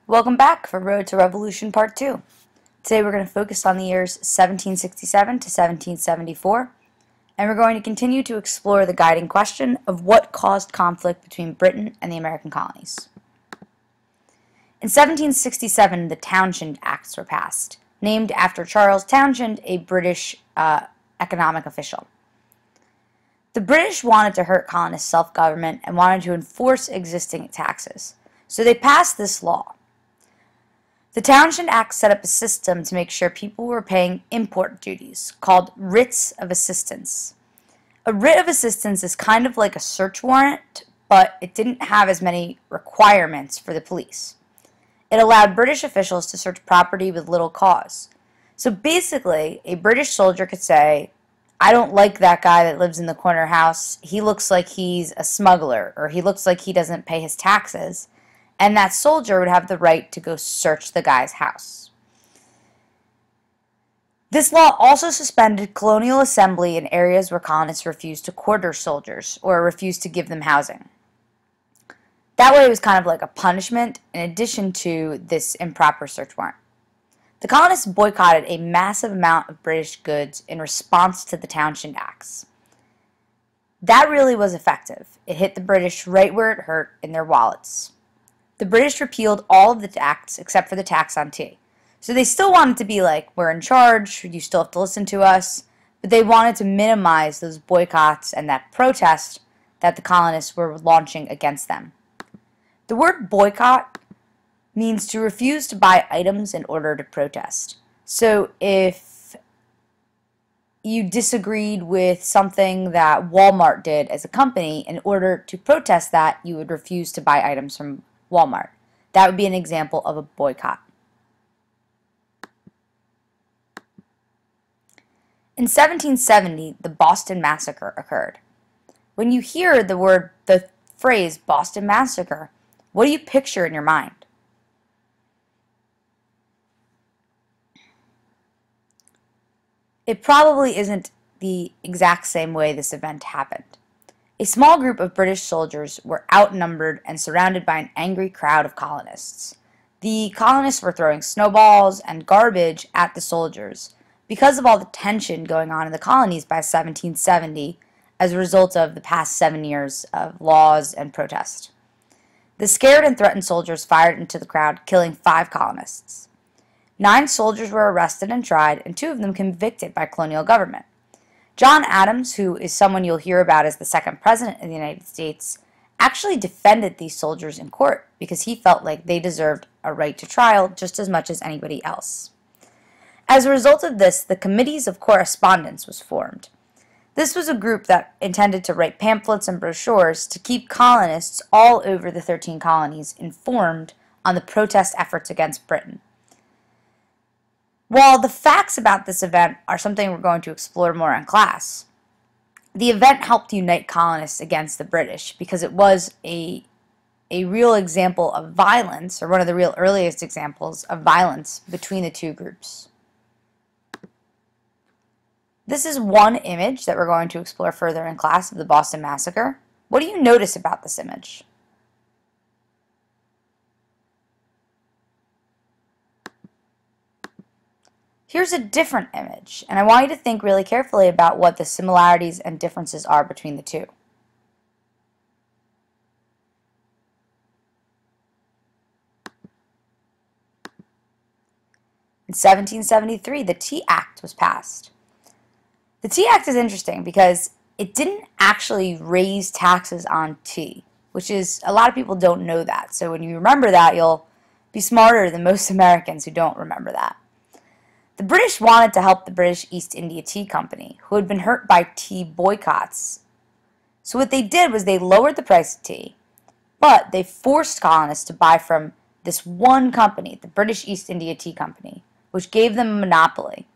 Welcome back for Road to Revolution Part 2. Today we're going to focus on the years 1767 to 1774, and we're going to continue to explore the guiding question of what caused conflict between Britain and the American colonies. In 1767, the Townshend Acts were passed, named after Charles Townshend, a British economic official. The British wanted to hurt colonists' self-government and wanted to enforce existing taxes, so they passed this law. The Townshend Act set up a system to make sure people were paying import duties, called writs of assistance. A writ of assistance is kind of like a search warrant, but it didn't have as many requirements for the police. It allowed British officials to search property with little cause. So basically, a British soldier could say, I don't like that guy that lives in the corner house. He looks like he's a smuggler, or he looks like he doesn't pay his taxes. And that soldier would have the right to go search the guy's house. This law also suspended colonial assembly in areas where colonists refused to quarter soldiers or refused to give them housing. That way it was kind of like a punishment in addition to this improper search warrant. The colonists boycotted a massive amount of British goods in response to the Townshend Acts. That really was effective. It hit the British right where it hurt, in their wallets. The British repealed all of the acts except for the tax on tea. So they still wanted to be like, we're in charge, you still have to listen to us, but they wanted to minimize those boycotts and that protest that the colonists were launching against them. The word boycott means to refuse to buy items in order to protest. So if you disagreed with something that Walmart did as a company, in order to protest that, you would refuse to buy items from Walmart. That would be an example of a boycott. In 1770, the Boston Massacre occurred. When you hear the phrase Boston Massacre, what do you picture in your mind? It probably isn't the exact same way this event happened. A small group of British soldiers were outnumbered and surrounded by an angry crowd of colonists. The colonists were throwing snowballs and garbage at the soldiers because of all the tension going on in the colonies by 1770 as a result of the past 7 years of laws and protest. The scared and threatened soldiers fired into the crowd, killing 5 colonists. 9 soldiers were arrested and tried, and 2 of them convicted by colonial government. John Adams, who is someone you'll hear about as the second president of the United States, actually defended these soldiers in court because he felt like they deserved a right to trial just as much as anybody else. As a result of this, the Committees of Correspondence was formed. This was a group that intended to write pamphlets and brochures to keep colonists all over the 13 colonies informed on the protest efforts against Britain. While the facts about this event are something we're going to explore more in class, the event helped unite colonists against the British because it was a real example of violence, or one of the real earliest examples of violence between the two groups. This is one image that we're going to explore further in class of the Boston Massacre. What do you notice about this image? Here's a different image, and I want you to think really carefully about what the similarities and differences are between the two. In 1773, the Tea Act was passed. The Tea Act is interesting because it didn't actually raise taxes on tea, which is, a lot of people don't know that. So when you remember that, you'll be smarter than most Americans who don't remember that. The British wanted to help the British East India Tea Company, who had been hurt by tea boycotts. So what they did was they lowered the price of tea, but they forced colonists to buy from this one company, the British East India Tea Company, which gave them a monopoly.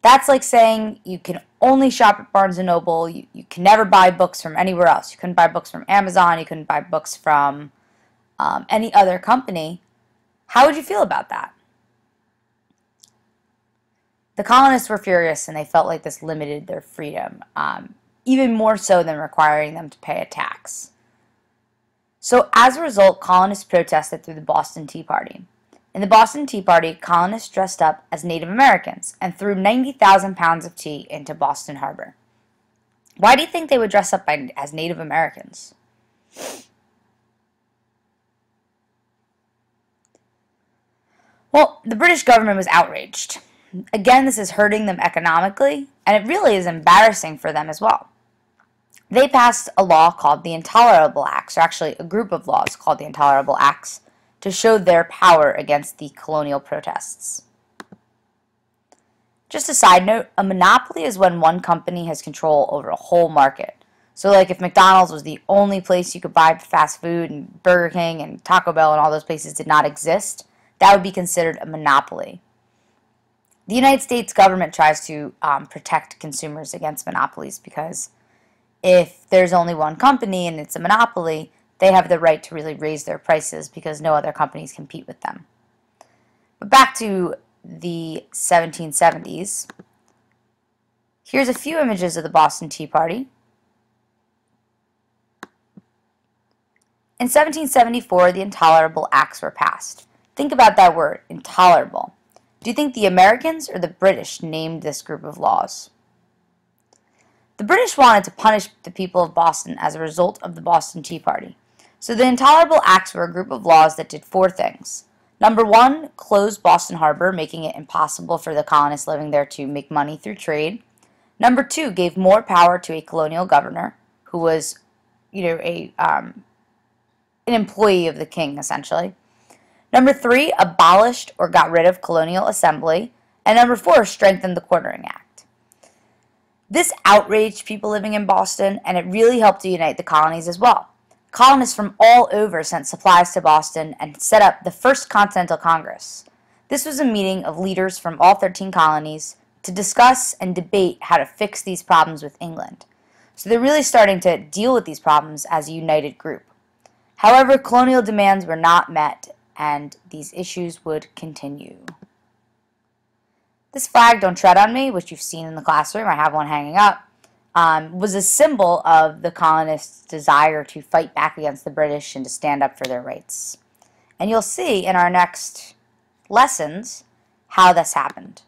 That's like saying you can only shop at Barnes & Noble, you can never buy books from anywhere else. You couldn't buy books from Amazon, you couldn't buy books from any other company. How would you feel about that? The colonists were furious, and they felt like this limited their freedom, even more so than requiring them to pay a tax. So as a result, colonists protested through the Boston Tea Party. In the Boston Tea Party, colonists dressed up as Native Americans and threw 90,000 pounds of tea into Boston Harbor. Why do you think they would dress up as Native Americans? Well, the British government was outraged. Again, this is hurting them economically, and it really is embarrassing for them as well. They passed a law called the Intolerable Acts, or actually a group of laws called the Intolerable Acts, to show their power against the colonial protests. Just a side note, a monopoly is when one company has control over a whole market. So like if McDonald's was the only place you could buy fast food and Burger King and Taco Bell and all those places did not exist, that would be considered a monopoly. The United States government tries to protect consumers against monopolies because if there's only one company and it's a monopoly, they have the right to really raise their prices because no other companies compete with them. But back to the 1770s, here's a few images of the Boston Tea Party. In 1774, the Intolerable Acts were passed. Think about that word, intolerable. Do you think the Americans or the British named this group of laws? The British wanted to punish the people of Boston as a result of the Boston Tea Party. So the Intolerable Acts were a group of laws that did four things. Number one, closed Boston Harbor, making it impossible for the colonists living there to make money through trade. Number two, gave more power to a colonial governor who was, an employee of the king, essentially. Number three, abolished or got rid of colonial assembly. And number four, strengthened the Quartering Act. This outraged people living in Boston, and it really helped to unite the colonies as well. Colonists from all over sent supplies to Boston and set up the First Continental Congress. This was a meeting of leaders from all 13 colonies to discuss and debate how to fix these problems with England. So they're really starting to deal with these problems as a united group. However, colonial demands were not met, and these issues would continue. This flag, "Don't Tread on Me," which you've seen in the classroom, I have one hanging up, was a symbol of the colonists' desire to fight back against the British and to stand up for their rights. And you'll see in our next lessons how this happened.